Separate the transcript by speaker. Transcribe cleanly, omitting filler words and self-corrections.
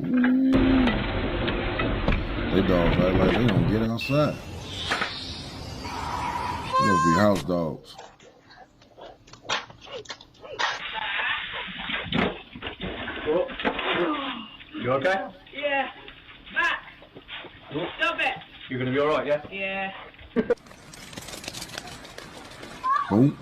Speaker 1: They dogs act like they don't get outside. They must be house dogs.
Speaker 2: You okay?
Speaker 3: Yeah. Max! Stop it!
Speaker 2: You're gonna be alright, yeah?
Speaker 3: Yeah.
Speaker 1: Boom.